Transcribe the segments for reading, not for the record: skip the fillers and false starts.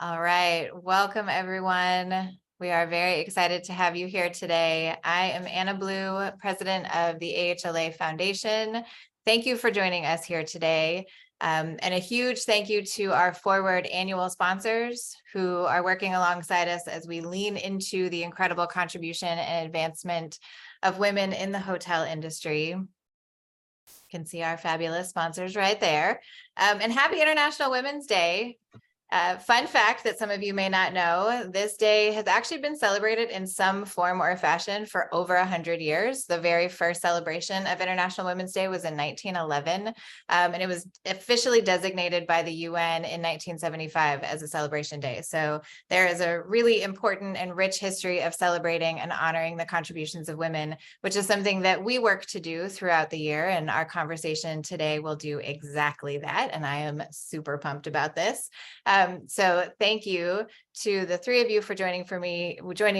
All right, welcome everyone. We are very excited to have you here today. I am Anna Blue, president of the AHLA Foundation. Thank you for joining us here today. And a huge thank you to our Forward annual sponsors who are working alongside us as we lean into the incredible contribution and advancement of women in the hotel industry. You can see our fabulous sponsors right there. And happy International Women's Day. Fun fact that some of you may not know, this day has actually been celebrated in some form or fashion for over 100 years. The very first celebration of International Women's Day was in 1911, and it was officially designated by the UN in 1975 as a celebration day. So there is a really important and rich history of celebrating and honoring the contributions of women, which is something that we work to do throughout the year. And our conversation today will do exactly that. And I am super pumped about this. So thank you to the three of you for joining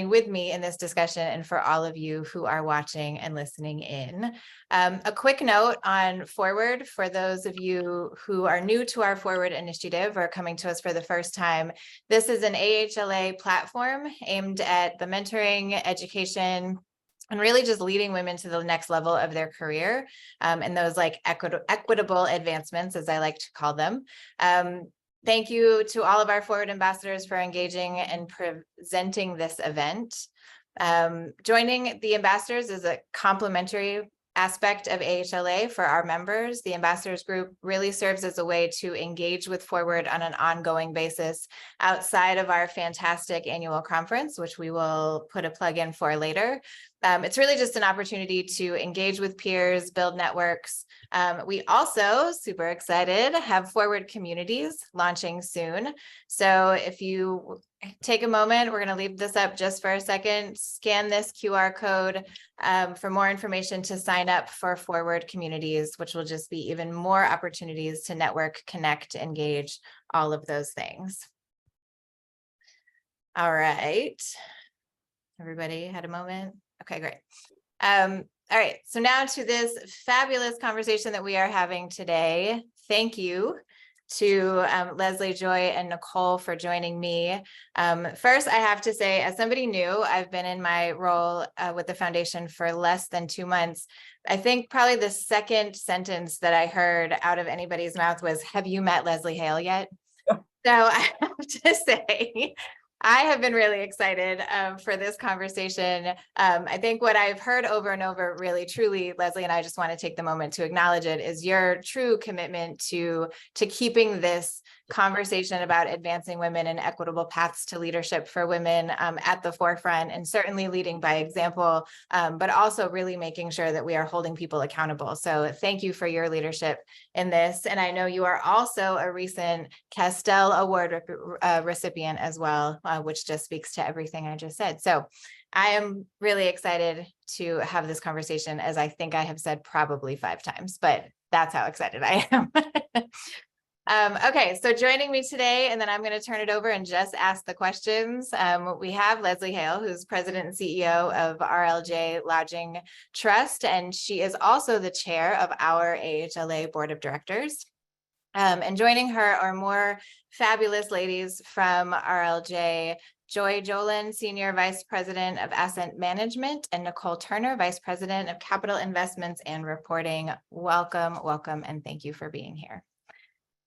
with me in this discussion, and for all of you who are watching and listening in. A quick note on Forward, for those of you who are new to our Forward initiative or coming to us for the first time. This is an AHLA platform aimed at the mentoring, education, and really just leading women to the next level of their career, and those like equitable advancements, as I like to call them. Thank you to all of our Forward ambassadors for engaging and presenting this event. Joining the ambassadors is a complementary aspect of AHLA for our members. The ambassadors group really serves as a way to engage with Forward on an ongoing basis outside of our fantastic annual conference, which we will put a plug in for later. It's really just an opportunity to engage with peers, build networks. We also, super excited, have Forward communities launching soon. So if you take a moment, we're going to leave this up just for a second, scan this QR code for more information to sign up for Forward communities, which will just be even more opportunities to network, connect, engage, all of those things. All right. Everybody had a moment? Okay, great. All right, so now to this fabulous conversation that we are having today. Thank you to Leslie, Joy, and Nicole for joining me. First, I have to say, as somebody new, I've been in my role with the foundation for less than 2 months. I think probably the second sentence that I heard out of anybody's mouth was, "Have you met Leslie Hale yet?" So I have to say, I have been really excited for this conversation. I think what I've heard over and over, really, truly, Leslie, and I just want to take the moment to acknowledge it, is your true commitment to keeping this conversation about advancing women and equitable paths to leadership for women at the forefront, and certainly leading by example, but also really making sure that we are holding people accountable. So thank you for your leadership in this. And I know you are also a recent Castell Award recipient as well, which just speaks to everything I just said. So I am really excited to have this conversation, as I think I have said probably 5 times, but that's how excited I am. Okay, so joining me today, and then I'm going to turn it over and just ask the questions. We have Leslie Hale, who's president and CEO of RLJ Lodging Trust, and she is also the chair of our AHLA board of directors. And joining her are more fabulous ladies from RLJ, Joy Jolin, Senior Vice President of Asset Management, and Nicole Turner, Vice President of Capital Investments and Reporting. Welcome, welcome, and thank you for being here.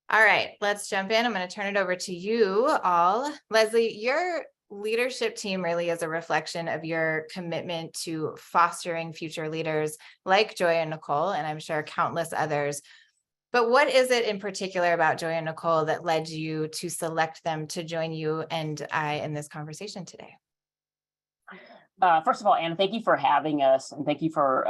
All right, let's jump in. I'm going to turn it over to you all. Leslie, your leadership team really is a reflection of your commitment to fostering future leaders like Joy and Nicole, and I'm sure countless others. But what is it in particular about Joy and Nicole that led you to select them to join you and I in this conversation today? First of all, Anna, thank you for having us, and thank you for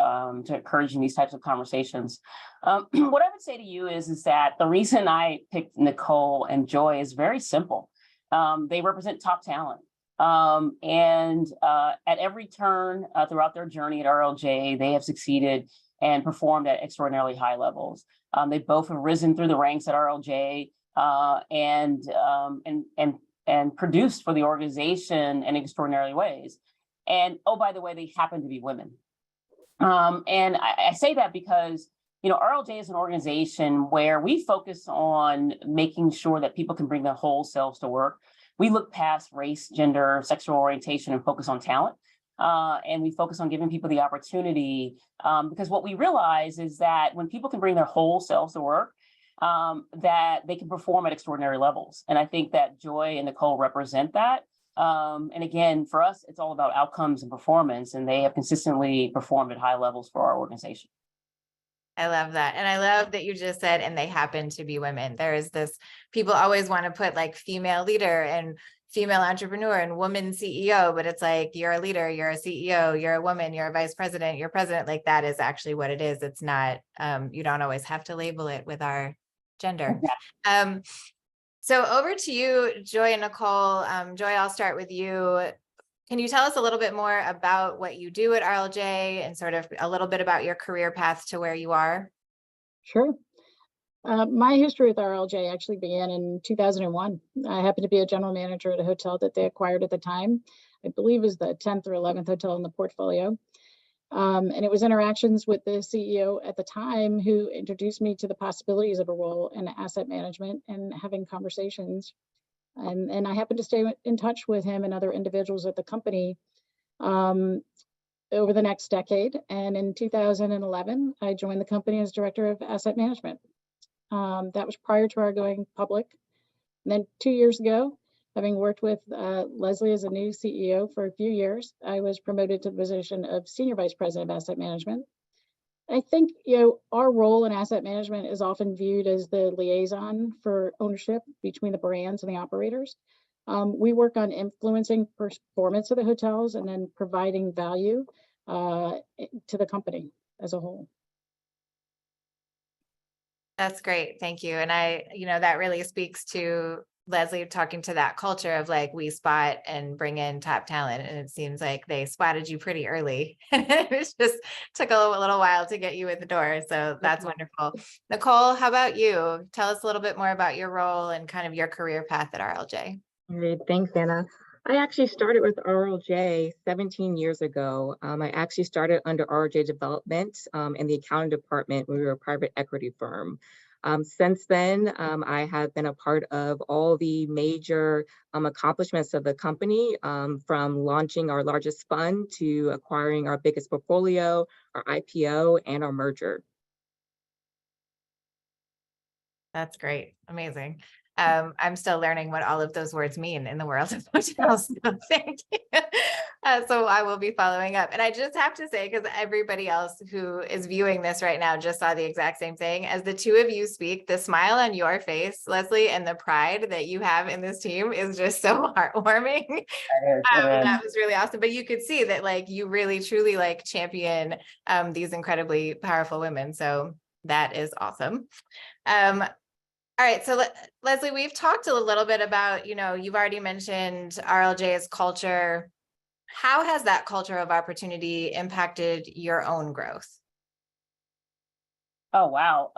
encouraging these types of conversations. What I would say to you is that the reason I picked Nicole and Joy is very simple. They represent top talent. And at every turn throughout their journey at RLJ, they have succeeded and performed at extraordinarily high levels. They both have risen through the ranks at RLJ and produced for the organization in extraordinary ways. And oh, by the way, they happen to be women. And I say that because, RLJ is an organization where we focus on making sure that people can bring their whole selves to work. we look past race, gender, sexual orientation, and focus on talent. And we focus on giving people the opportunity, because what we realize is that when people can bring their whole selves to work, that they can perform at extraordinary levels. And I think that Joy and Nicole represent that. And again, for us, it's all about outcomes and performance, and they have consistently performed at high levels for our organization. I love that. And I love that you just said, and they happen to be women. There is this, people always want to put like female leader and female entrepreneur and woman CEO, but it's like, you're a leader, you're a CEO, you're a woman, you're a vice president, you're president. Like that is actually what it is. It's not, you don't always have to label it with our gender. So over to you, Joy and Nicole. Joy, I'll start with you. Can you tell us a little bit more about what you do at RLJ and sort of a little bit about your career path to where you are? Sure. My history with RLJ actually began in 2001. I happened to be a general manager at a hotel that they acquired at the time. I believe it was the 10th or 11th hotel in the portfolio. And it was interactions with the CEO at the time who introduced me to the possibilities of a role in asset management and having conversations. And I happened to stay in touch with him and other individuals at the company over the next decade. And in 2011, I joined the company as director of asset management. That was prior to our going public. And then 2 years ago, having worked with Leslie as a new CEO for a few years, I was promoted to the position of Senior Vice President of Asset Management. I think, our role in asset management is often viewed as the liaison for ownership between the brands and the operators. We work on influencing performance of the hotels and then providing value to the company as a whole. That's great. Thank you. And that really speaks to Leslie talking to that culture of like, we spot and bring in top talent. And it seems like they spotted you pretty early. It just took a little while to get you in the door. So that's wonderful. Nicole, how about you? Tell us a little bit more about your role and kind of your career path at RLJ. Great, thanks, Anna. I actually started with RLJ 17 years ago. I actually started under RLJ Development in the accounting department when we were a private equity firm. Since then, I have been a part of all the major accomplishments of the company, from launching our largest fund to acquiring our biggest portfolio, our IPO, and our merger. That's great. Amazing. I'm still learning what all of those words mean in the world of hotels. So thank you. So I will be following up. And I just have to say, because everybody else who is viewing this right now just saw the exact same thing. As the two of you speak, the smile on your face, Leslie, and the pride that you have in this team is just so heartwarming. That was really awesome. But you could see that like you really truly like champion these incredibly powerful women. So that is awesome. All right. So Leslie, we've talked a little bit about, you've already mentioned RLJ's culture. How has that culture of opportunity impacted your own growth? Oh, wow.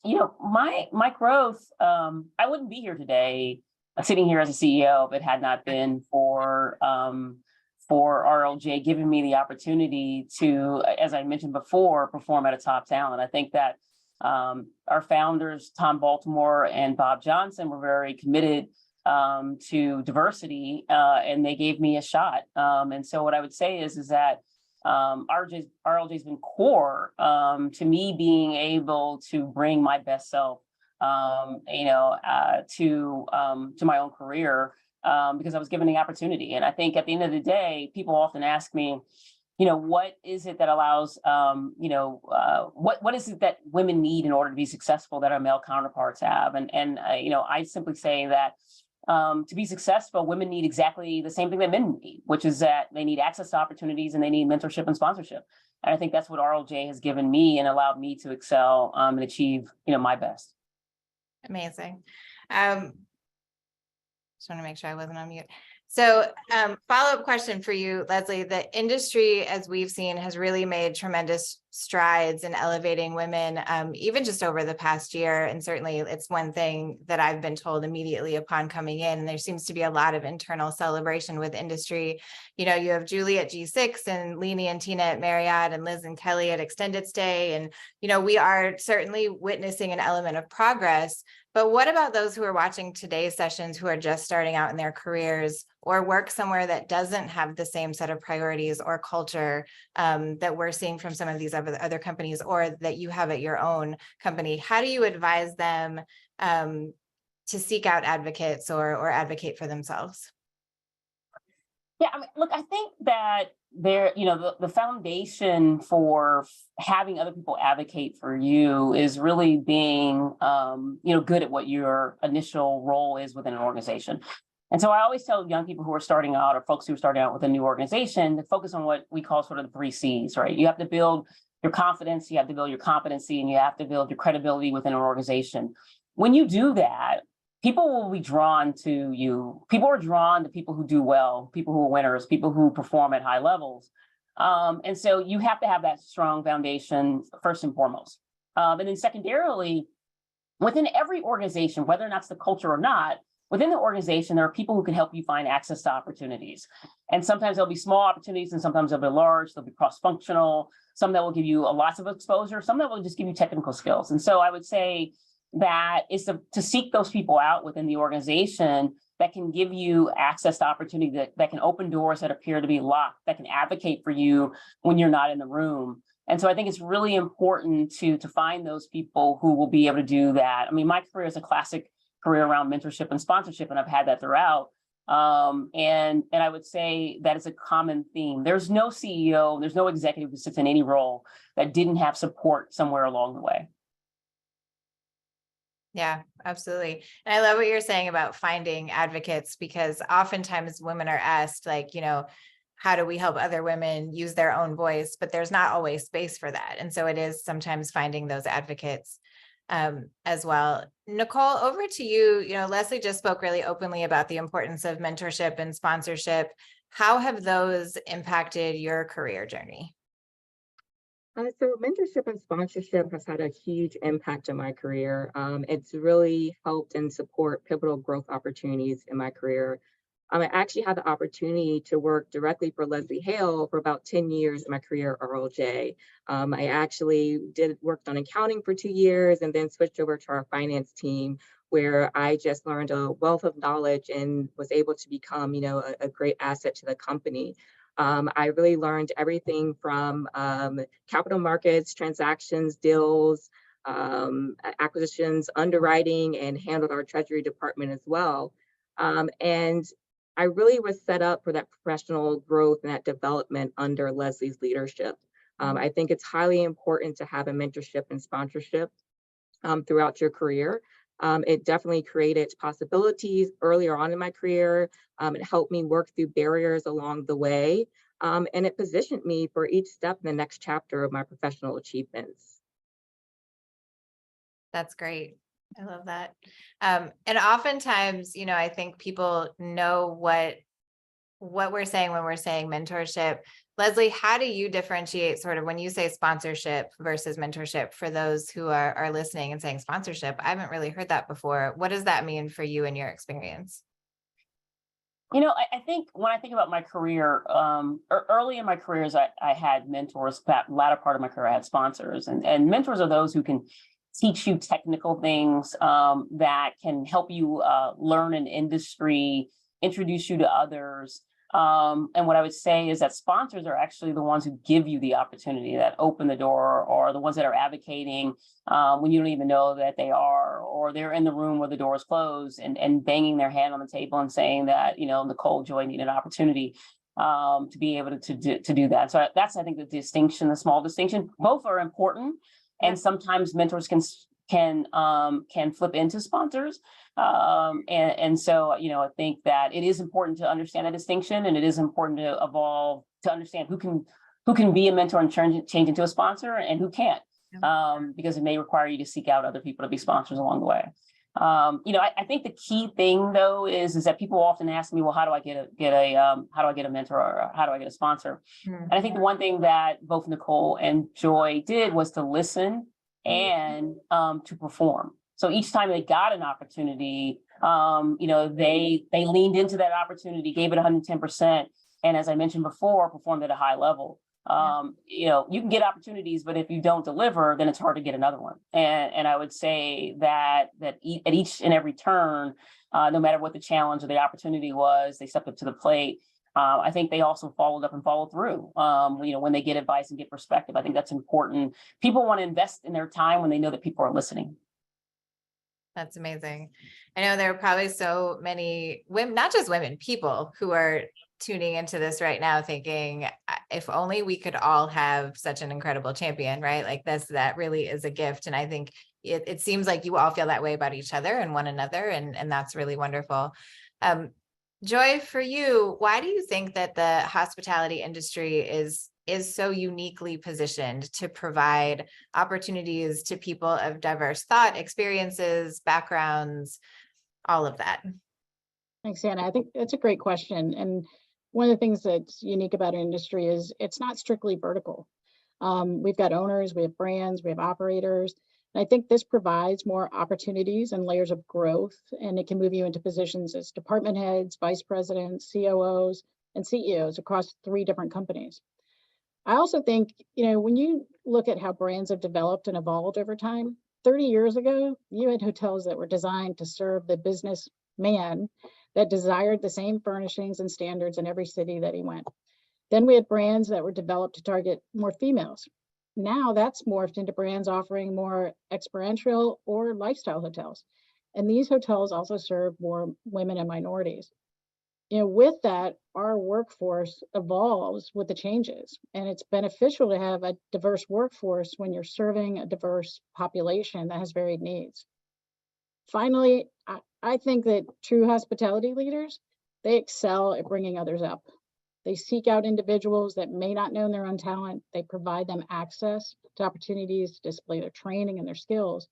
My growth, I wouldn't be here today, sitting here as a CEO, if it had not been for RLJ giving me the opportunity to, as I mentioned before, perform at a top talent. I think that our founders, Tom Baltimore and Bob Johnson, were very committed to diversity, and they gave me a shot. And so what I would say is that RLJ has been core to me being able to bring my best self, to my own career, because I was given the opportunity. And I think at the end of the day, people often ask me, what is it that allows, what is it that women need in order to be successful that our male counterparts have? And I simply say that to be successful, women need exactly the same thing that men need, which is that they need access to opportunities and they need mentorship and sponsorship. And I think that's what RLJ has given me and allowed me to excel and achieve, my best. Amazing. Just want to make sure I wasn't on mute. So follow-up question for you, Leslie. The industry, as we've seen, has really made tremendous strides in elevating women, even just over the past year. And certainly it's one thing that I've been told immediately upon coming in. There seems to be a lot of internal celebration with industry. You know, you have Julie at G6 and Leanie and Tina at Marriott and Liz and Kelly at Extended Stay. And, you know, we are certainly witnessing an element of progress. But what about those who are watching today's sessions who are just starting out in their careers or work somewhere that doesn't have the same set of priorities or culture that we're seeing from some of these other companies, or that you have at your own company? How do you advise them to seek out advocates or advocate for themselves? Yeah, I mean, look, I think that the foundation for having other people advocate for you is really being, good at what your initial role is within an organization. And so I always tell young people who are starting out, or folks who are starting out with a new organization, to focus on what we call sort of the 3 C's, right? You have to build your confidence, you have to build your competency, and you have to build your credibility within an organization. When you do that, people will be drawn to you. People are drawn to people who do well, people who are winners, people who perform at high levels. And so you have to have that strong foundation first and foremost. And then secondarily, within every organization, whether or not it's the culture or not, within the organization, there are people who can help you find access to opportunities. And sometimes there'll be small opportunities and sometimes they'll be large, they'll be cross-functional, some that will give you lots of exposure, some that will just give you technical skills. And so I would say that is to seek those people out within the organization that can give you access to opportunity, that can open doors that appear to be locked, that can advocate for you when you're not in the room. And so I think it's really important to find those people who will be able to do that. I mean, my career is a classic career around mentorship and sponsorship, and I've had that throughout. And I would say that is a common theme. There's no CEO, there's no executive who sits in any role that didn't have support somewhere along the way. Yeah, absolutely. And I love what you're saying about finding advocates, because oftentimes women are asked, like, you know, how do we help other women use their own voice? But there's not always space for that. And so it is sometimes finding those advocates as well. Nicole, over to you. You know, Leslie just spoke really openly about the importance of mentorship and sponsorship. How have those impacted your career journey? So mentorship and sponsorship has had a huge impact on my career. It's really helped and support pivotal growth opportunities in my career. I actually had the opportunity to work directly for Leslie Hale for about 10 years in my career at RLJ. I actually worked on accounting for 2 years and then switched over to our finance team, where I just learned a wealth of knowledge and was able to become, a great asset to the company. I really learned everything from capital markets, transactions, deals, acquisitions, underwriting, and handled our treasury department as well. And I really was set up for that professional growth and that development under Leslie's leadership. I think it's highly important to have a mentorship and sponsorship throughout your career. It definitely created possibilities earlier on in my career. It helped me work through barriers along the way. And it positioned me for each step in the next chapter of my professional achievements. That's great. I love that. And oftentimes, you know, I think people know what we're saying when we're saying mentorship. Leslie, how do you differentiate sort of when you say sponsorship versus mentorship for those who are listening and saying sponsorship? I haven't really heard that before. What does that mean for you in your experience? You know, I think when I think about my career, early in my careers, I had mentors. That latter part of my career, I had sponsors, and mentors are those who can teach you technical things that can help you learn an industry, introduce you to others. And what I would say is that sponsors are actually the ones who give you the opportunity, that open the door, or the ones that are advocating when you don't even know that they are, or they're in the room where the door is closed and banging their hand on the table and saying that, you know, Nicole, Joy need an opportunity to be able to do that. So that's, I think, the distinction, the small distinction. Both are important, and sometimes mentors can flip into sponsors. And so, you know, I think that it is important to understand that distinction, and it is important to evolve to understand who can be a mentor and change into a sponsor and who can't, because it may require you to seek out other people to be sponsors along the way. I think the key thing though is that people often ask me, well, how do I get a mentor, or how do I get a sponsor? And I think the one thing that both Nicole and Joy did was to listen and to perform. So each time they got an opportunity, they leaned into that opportunity, gave it 110%, and as I mentioned before, performed at a high level. You can get opportunities, but if you don't deliver, then it's hard to get another one. And I would say that at each and every turn, no matter what the challenge or the opportunity was, they stepped up to the plate. I think they also followed up and followed through. When they get advice and get perspective, I think that's important. People want to invest in their time when they know that people are listening. That's amazing. I know there are probably so many women, not just women, people who are tuning into this right now thinking, if only we could all have such an incredible champion, right? Like that really is a gift. And I think it seems like you all feel that way about each other and one another. And that's really wonderful. Joy, for you, why do you think that the hospitality industry is so uniquely positioned to provide opportunities to people of diverse thought, experiences, backgrounds, all of that? Thanks, Anna. I think that's a great question. And one of the things that's unique about our industry is it's not strictly vertical. We've got owners, we have brands, we have operators. And I think this provides more opportunities and layers of growth, and it can move you into positions as department heads, vice presidents, COOs, and CEOs across 3 different companies. I also think, when you look at how brands have developed and evolved over time, 30 years ago, you had hotels that were designed to serve the businessman that desired the same furnishings and standards in every city that he went. Then we had brands that were developed to target more females. Now that's morphed into brands offering more experiential or lifestyle hotels. And these hotels also serve more women and minorities. With that, our workforce evolves with the changes, and it's beneficial to have a diverse workforce when you're serving a diverse population that has varied needs. Finally, I think that true hospitality leaders, they excel at bringing others up. They seek out individuals that may not know their own talent. They provide them access to opportunities to display their training and their skills.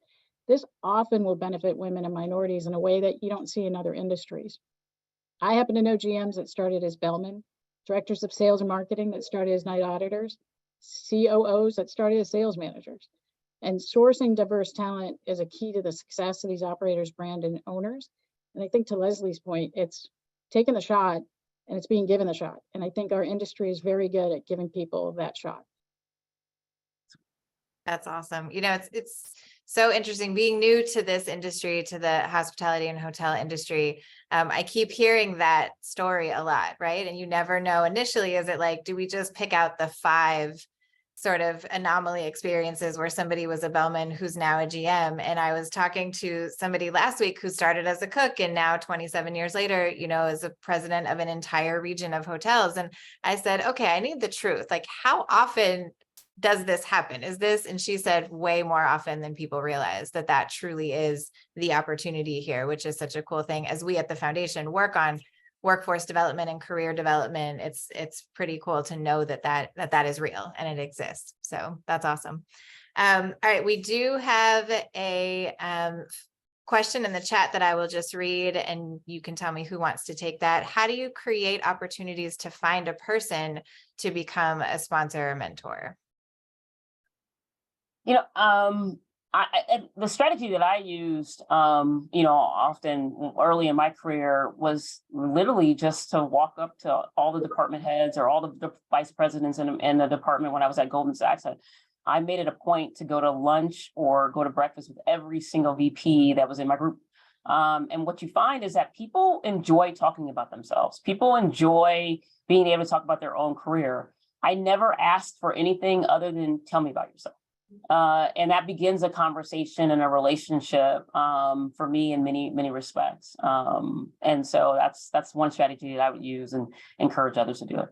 This often will benefit women and minorities in a way that you don't see in other industries. I happen to know GMs that started as bellmen, directors of sales and marketing that started as night auditors, COOs that started as sales managers. And sourcing diverse talent is a key to the success of these operators, brand, and owners. And I think to Leslie's point, it's taking the shot and it's being given the shot. And I think our industry is very good at giving people that shot. That's awesome. It's so interesting being new to this industry, to the hospitality and hotel industry. I keep hearing that story a lot, right? And you never know initially, is it like, do we just pick out the 5 sort of anomaly experiences where somebody was a bellman who's now a GM? And I was talking to somebody last week who started as a cook and now 27 years later, is a president of an entire region of hotels. And I said, okay, I need the truth. Like, how often does this happen? And she said, way more often than people realize, that truly is the opportunity here, which is such a cool thing. As we at the foundation work on workforce development and career development, it's pretty cool to know that is real and it exists. So that's awesome. All right, we do have a question in the chat that I will just read, and you can tell me who wants to take that. How do you create opportunities to find a person to become a sponsor or mentor? The strategy that I used, often early in my career was literally just to walk up to all the department heads or all the vice presidents in the department. When I was at Goldman Sachs, I made it a point to go to lunch or go to breakfast with every single VP that was in my group. And what you find is that people enjoy talking about themselves. People enjoy being able to talk about their own career. I never asked for anything other than tell me about yourself. And that begins a conversation and a relationship for me in many, many respects. And so that's one strategy that I would use and encourage others to do it.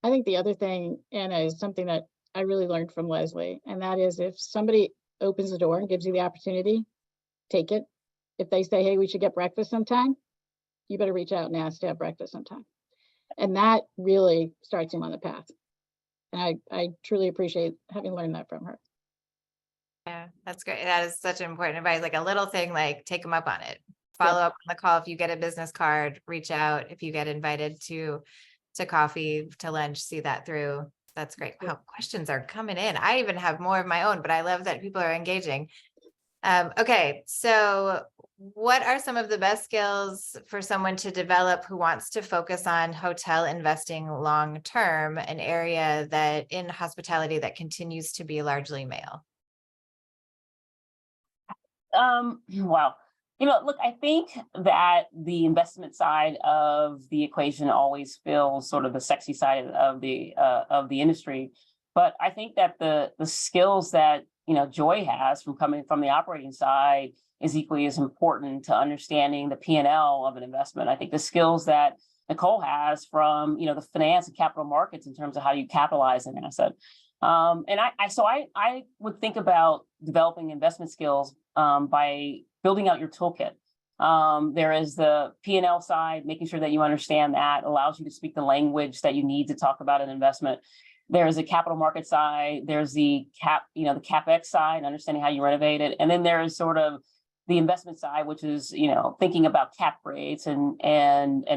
I think the other thing, Anna, is something that I really learned from Leslie, and that is if somebody opens the door and gives you the opportunity, take it. If they say, hey, we should get breakfast sometime, you better reach out and ask to have breakfast sometime. And that really starts him on the path. And I truly appreciate having learned that from her. Yeah, that's great. That is such important advice. Like a little thing, like take them up on it. Yep. Follow up on the call. If you get a business card, reach out. If you get invited to coffee, to lunch, see that through. That's great. Yep. Wow, questions are coming in. I even have more of my own, but I love that people are engaging. Okay, so what are some of the best skills for someone to develop who wants to focus on hotel investing long term, an area that in hospitality that continues to be largely male? Wow. Look, I think that the investment side of the equation always feels sort of the sexy side of the industry. But I think that the skills that Joy has from coming from the operating side is equally as important to understanding the P&L of an investment. I think the skills that Nicole has from the finance and capital markets in terms of how you capitalize an asset. And I would think about developing investment skills by building out your toolkit. There is the P&L side, making sure that you understand that allows you to speak the language that you need to talk about an investment. There's a capital market side. There's the the CapEx side, understanding how you renovate it, and then there's sort of the investment side, which is thinking about cap rates and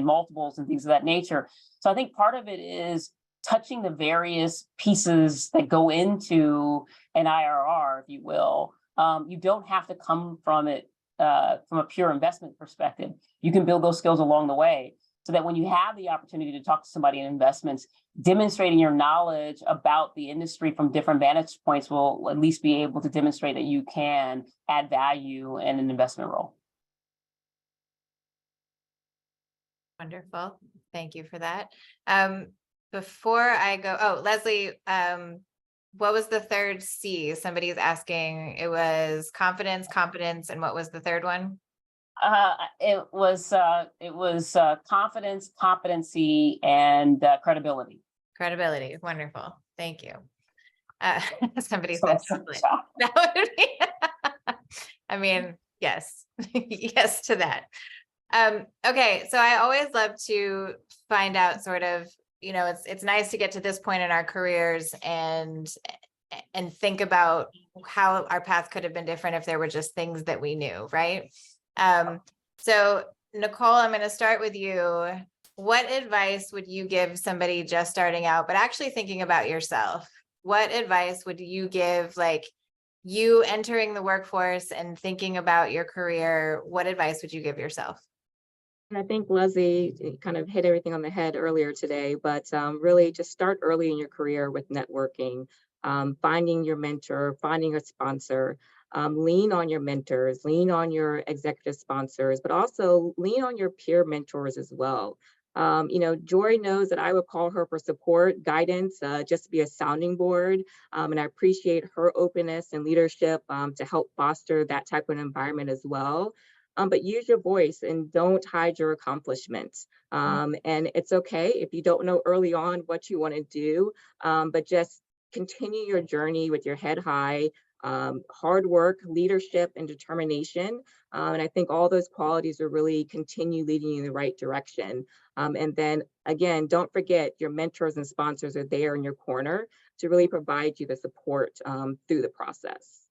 multiples and things of that nature. So I think part of it is touching the various pieces that go into an IRR, if you will. You don't have to come from it from a pure investment perspective. You can build those skills along the way so that when you have the opportunity to talk to somebody in investments, demonstrating your knowledge about the industry from different vantage points will at least be able to demonstrate that you can add value in an investment role. Wonderful. Thank you for that. Before I go, Leslie, what was the third C? Somebody's asking. It was confidence, competence, and what was the third one? It was confidence, competency, and credibility. Credibility. Wonderful. Thank you. Somebody So said that's that would be. I mean, yes, yes to that. Okay, so I always love to find out sort of, it's nice to get to this point in our careers and think about how our path could have been different if there were just things that we knew, right? So Nicole, I'm going to start with you. What advice would you give somebody just starting out, but actually thinking about yourself? What advice would you give, like you entering the workforce and thinking about your career? What advice would you give yourself? And I think Leslie kind of hit everything on the head earlier today, but really just start early in your career with networking, finding your mentor, finding a sponsor, lean on your mentors, lean on your executive sponsors, but also lean on your peer mentors as well. Joy knows that I would call her for support, guidance, just to be a sounding board. And I appreciate her openness and leadership to help foster that type of environment as well. But use your voice and don't hide your accomplishments. And it's okay if you don't know early on what you want to do, but just continue your journey with your head high, hard work, leadership, and determination. And I think all those qualities will really continue leading you in the right direction. And then again, don't forget your mentors and sponsors are there in your corner to really provide you the support through the process.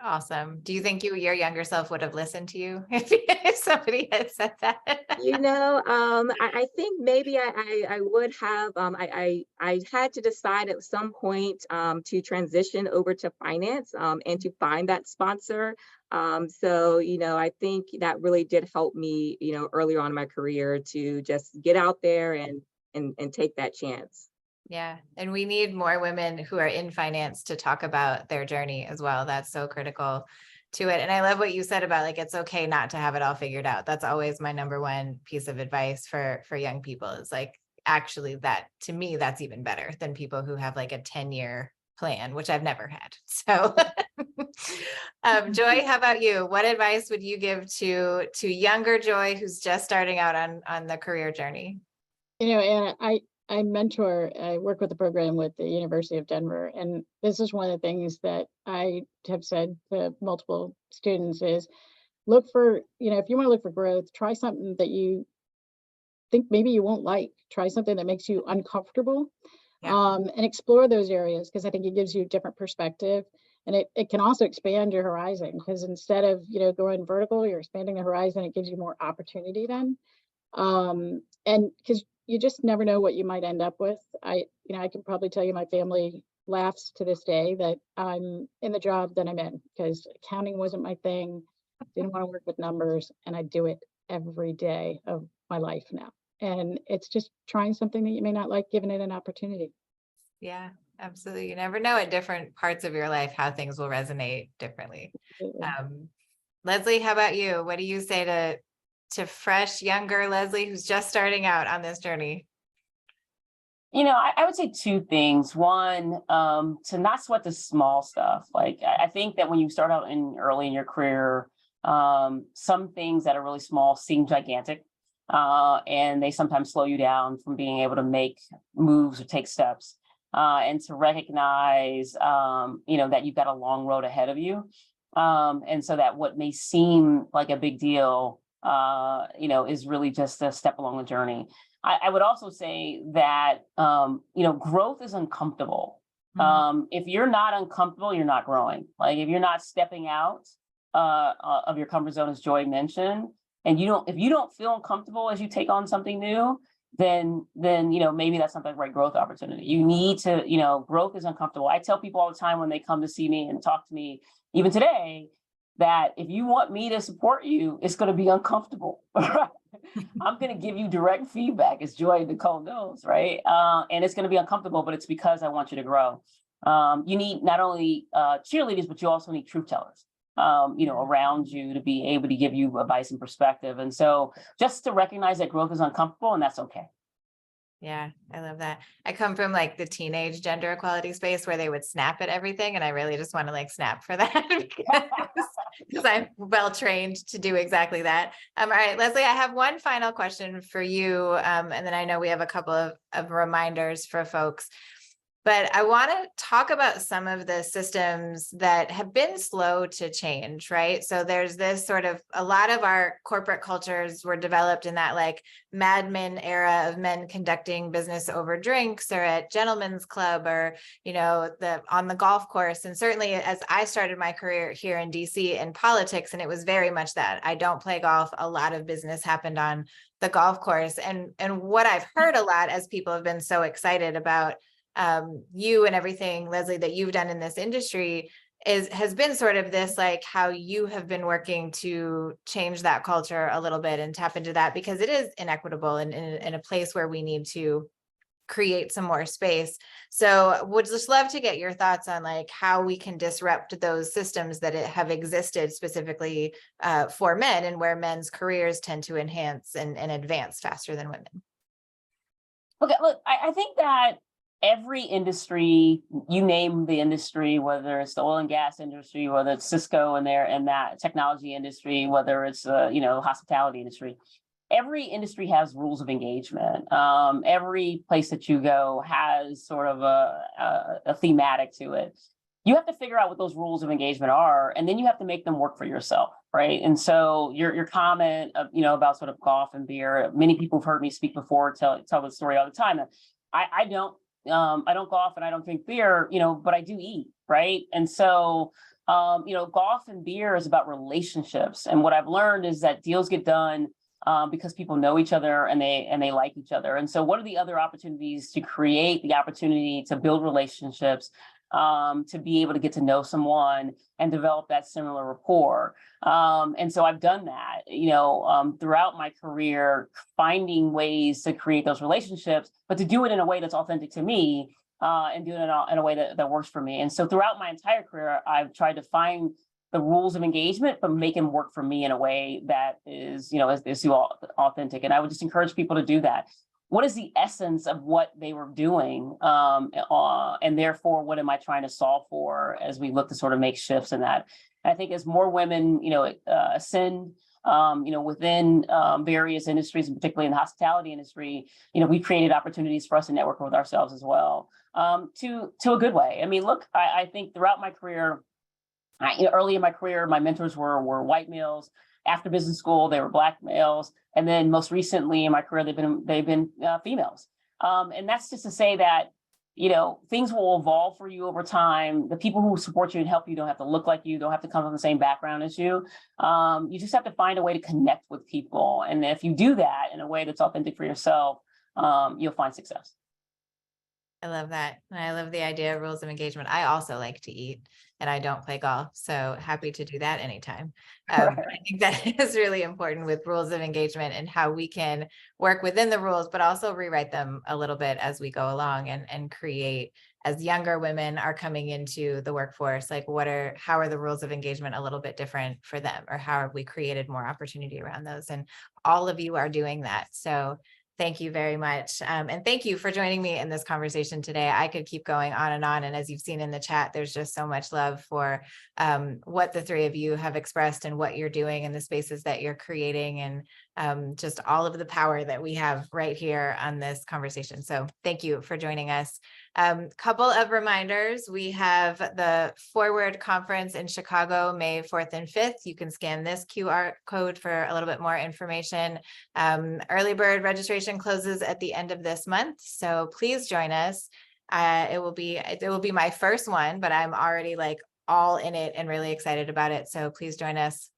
Awesome. Do you think your younger self would have listened to you if somebody had said that? I think maybe I would have. I had to decide at some point to transition over to finance and to find that sponsor. So I think that really did help me, earlier on in my career to just get out there and take that chance. Yeah. And we need more women who are in finance to talk about their journey as well. That's so critical to it. And I love what you said about like, it's okay not to have it all figured out. That's always my number one piece of advice for young people is like, actually that to me, that's even better than people who have like a 10-year plan, which I've never had. So Joy, how about you? What advice would you give to younger Joy who's just starting out on the career journey? And I work with the program with the University of Denver, and this is one of the things that I have said to multiple students is look for, if you want to look for growth, try something that you think maybe you won't like, try something that makes you uncomfortable, and explore those areas because I think it gives you different perspective. And it can also expand your horizon, because instead of, going vertical, you're expanding the horizon. It gives you more opportunity then. And because you just never know what you might end up with. I can probably tell you my family laughs to this day that I'm in the job that I'm in, because accounting wasn't my thing. Didn't want to work with numbers, and I do it every day of my life now. And it's just trying something that you may not like, giving it an opportunity. Yeah, absolutely. You never know at different parts of your life how things will resonate differently. Absolutely. Leslie, how about you? What do you say to fresh, younger Leslie who's just starting out on this journey? I would say two things. One, to not sweat the small stuff. Like, I think that when you start out early in your career, some things that are really small seem gigantic, and they sometimes slow you down from being able to make moves or take steps, and to recognize, that you've got a long road ahead of you, and so that what may seem like a big deal, is really just a step along the journey. I would also say that, growth is uncomfortable. If you're not uncomfortable, you're not growing. Like, if you're not stepping out of your comfort zone, as Joy mentioned, and if you don't feel uncomfortable as you take on something new, then maybe that's not the right growth opportunity. You need to, growth is uncomfortable. I tell people all the time when they come to see me and talk to me, even today, that if you want me to support you, it's going to be uncomfortable. I'm going to give you direct feedback, as Joy and Nicole knows, right? And it's going to be uncomfortable, but it's because I want you to grow. You need not only cheerleaders, but you also need truth tellers, around you to be able to give you advice and perspective. And so just to recognize that growth is uncomfortable, and that's okay. Yeah, I love that. I come from like the teenage gender equality space where they would snap at everything. And I really just want to like snap for that because I'm well trained to do exactly that. All right, Leslie, I have one final question for you. And then I know we have a couple of reminders for folks. But I want to talk about some of the systems that have been slow to change, right? So there's this sort of, a lot of our corporate cultures were developed in that like Mad Men era of men conducting business over drinks or at gentlemen's club or, on the golf course. And certainly as I started my career here in DC in politics, and it was very much that I don't play golf, a lot of business happened on the golf course. And what I've heard a lot as people have been so excited about you and everything, Leslie, that you've done in this industry has been sort of this, like how you have been working to change that culture a little bit and tap into that, because it is inequitable and in a place where we need to create some more space. So would just love to get your thoughts on like how we can disrupt those systems that have existed specifically for men, and where men's careers tend to enhance and advance faster than women. Okay, look, I think that every industry, you name the industry, whether it's the oil and gas industry, whether it's Cisco and that technology industry, whether it's hospitality industry, every industry has rules of engagement. Every place that you go has sort of a thematic to it. You have to figure out what those rules of engagement are, and then you have to make them work for yourself, right? And so your comment of, about sort of golf and beer, many people have heard me speak before, tell the story all the time. I don't golf and I don't drink beer, but I do eat, right? And so, golf and beer is about relationships. And what I've learned is that deals get done because people know each other and they like each other. And so what are the other opportunities to create the opportunity to build relationships, to be able to get to know someone and develop that similar rapport? And so I've done that, throughout my career, finding ways to create those relationships, but to do it in a way that's authentic to me, and do it in a way that works for me. And so throughout my entire career, I've tried to find the rules of engagement, but make them work for me in a way that is, is authentic. And I would just encourage people to do that. What is the essence of what they were doing? And therefore, what am I trying to solve for as we look to sort of make shifts in that? I think as more women, ascend, within various industries, and particularly in the hospitality industry, we created opportunities for us to network with ourselves as well, to a good way. I mean, look, I think throughout my career, early in my career, my mentors were white males. After business school, they were Black males, and then most recently in my career, they've been females. And that's just to say that things will evolve for you over time. The people who support you and help you don't have to look like you, don't have to come from the same background as you. You just have to find a way to connect with people. And if you do that in a way that's authentic for yourself, you'll find success. I love that. And I love the idea of rules of engagement. I also like to eat and I don't play golf. So happy to do that anytime. I think that is really important with rules of engagement and how we can work within the rules, but also rewrite them a little bit as we go along and create, as younger women are coming into the workforce, like how are the rules of engagement a little bit different for them, or how have we created more opportunity around those? And all of you are doing that. So thank you very much. And thank you for joining me in this conversation today. I could keep going on. And as you've seen in the chat, there's just so much love for what the three of you have expressed and what you're doing and the spaces that you're creating, and just all of the power that we have right here on this conversation. So thank you for joining us. Couple of reminders. We have the Forward Conference in Chicago, May 4th and 5th. You can scan this QR code for a little bit more information. Early bird registration closes at the end of this month, so please join us. It will be my first one, but I'm already like all in it and really excited about it. So please join us.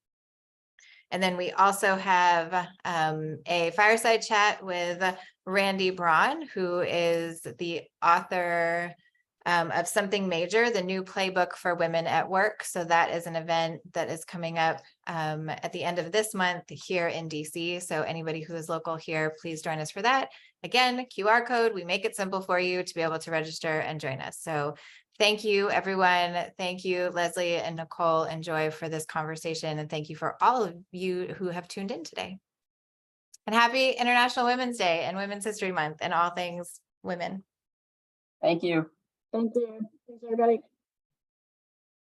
And then we also have a fireside chat with Randy Braun, who is the author of Something Major, the new playbook for women at work. So that is an event that is coming up at the end of this month here in DC. So anybody who is local here, please join us for that. Again, QR code, we make it simple for you to be able to register and join us. So thank you, everyone. Thank you, Leslie and Nicole and Joy, for this conversation. And thank you for all of you who have tuned in today. And happy International Women's Day and Women's History Month and all things women. Thank you. Thank you. Thanks, everybody.